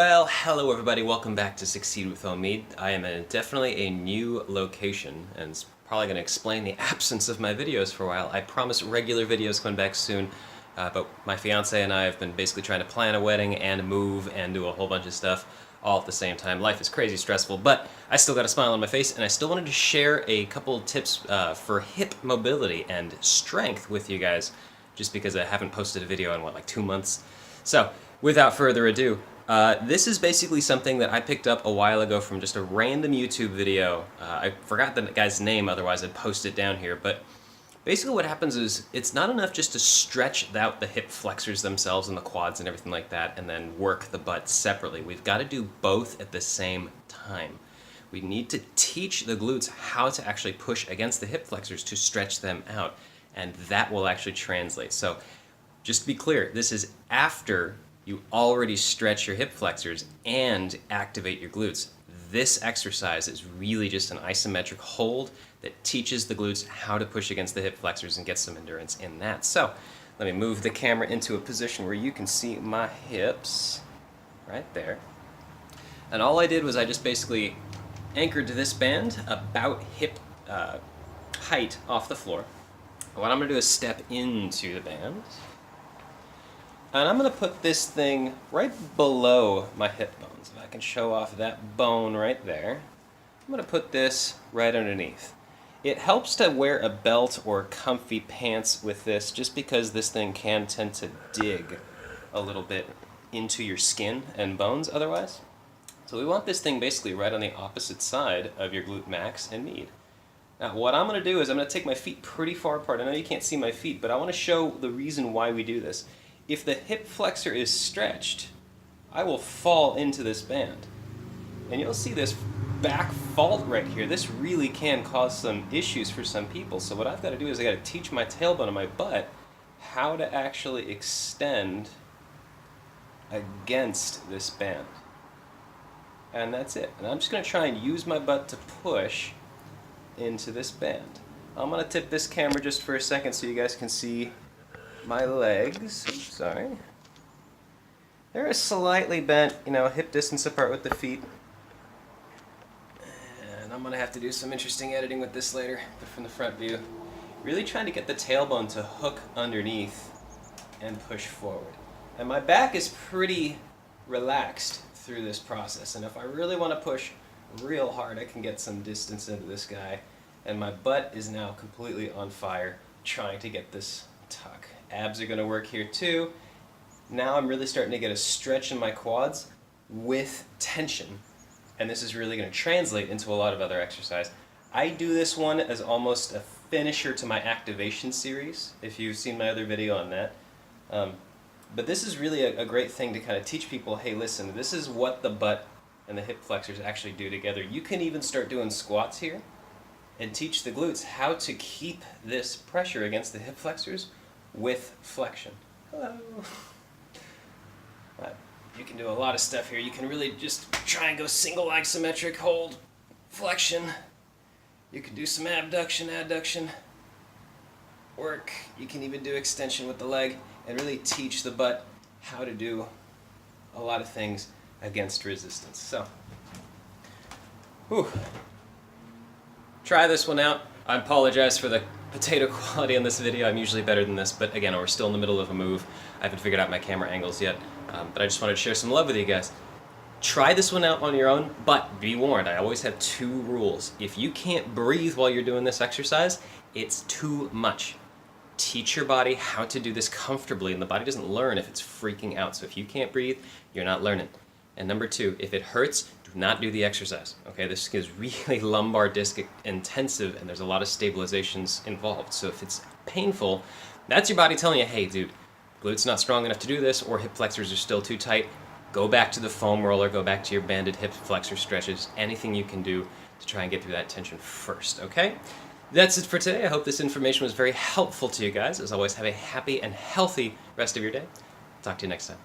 Well, hello everybody, welcome back to Succeed with Omid. I am definitely a new location, and it's probably going to explain the absence of my videos for a while. I promise regular videos coming back soon, but my fiance and I have been basically trying to plan a wedding and move and do a whole bunch of stuff all at the same time. Life is crazy stressful, but I still got a smile on my face, and I still wanted to share a couple tips for hip mobility and strength with you guys, just because I haven't posted a video in, like 2 months. So, without further ado, this is basically something that I picked up a while ago from just a random YouTube video. I forgot the guy's name, otherwise I'd post it down here, but basically what happens is it's not enough just to stretch out the hip flexors themselves and the quads and everything like that and then work the butt separately. We've got to do both at the same time. We need to teach the glutes how to actually push against the hip flexors to stretch them out, and that will actually translate. So just to be clear, this is after you already stretch your hip flexors and activate your glutes. This exercise is really just an isometric hold that teaches the glutes how to push against the hip flexors and get some endurance in that. So let me move the camera into a position where you can see my hips right there. And all I did was I just basically anchored this band about hip height off the floor. What I'm going to do is step into the band. And I'm going to put this thing right below my hip bones. If I can show off that bone right there. I'm going to put this right underneath. It helps to wear a belt or comfy pants with this, just because this thing can tend to dig a little bit into your skin and bones otherwise. So we want this thing basically right on the opposite side of your glute max and med. Now what I'm going to do is I'm going to take my feet pretty far apart. I know you can't see my feet, but I want to show the reason why we do this. If the hip flexor is stretched, I will fall into this band. And you'll see this back fault right here. This really can cause some issues for some people. So what I've got to do is I got to teach my tailbone and my butt how to actually extend against this band. And that's it. And I'm just going to try and use my butt to push into this band. I'm going to tip this camera just for a second so you guys can see my legs. Oops, sorry. They're slightly bent, hip distance apart with the feet. And I'm going to have to do some interesting editing with this later, but from the front view. Really trying to get the tailbone to hook underneath and push forward. And my back is pretty relaxed through this process. And if I really want to push real hard, I can get some distance into this guy. And my butt is now completely on fire trying to get this tuck. Abs are going to work here too. Now I'm really starting to get a stretch in my quads with tension, and this is really going to translate into a lot of other exercise. I do this one as almost a finisher to my activation series, if you've seen my other video on that. But this is really a great thing to kind of teach people, hey listen, this is what the butt and the hip flexors actually do together. You can even start doing squats here and teach the glutes how to keep this pressure against the hip flexors with flexion. Hello. You can do a lot of stuff here. You can really just try and go single isometric hold, flexion. You can do some abduction, adduction work. You can even do extension with the leg and really teach the butt how to do a lot of things against resistance. So, try this one out. I apologize for the potato quality on this video. I'm usually better than this, but again, we're still in the middle of a move. I haven't figured out my camera angles yet, but I just wanted to share some love with you guys. Try this one out on your own, but be warned, I always have 2 rules. If you can't breathe while you're doing this exercise, it's too much. Teach your body how to do this comfortably, and the body doesn't learn if it's freaking out. So if you can't breathe, you're not learning. And number 2, if it hurts, do not do the exercise. Okay, this is really lumbar disc intensive, and there's a lot of stabilizations involved. So if it's painful, that's your body telling you, hey dude, glutes not strong enough to do this, or hip flexors are still too tight. Go back to the foam roller, go back to your banded hip flexor stretches, anything you can do to try and get through that tension first, okay? That's it for today. I hope this information was very helpful to you guys. As always, have a happy and healthy rest of your day. Talk to you next time.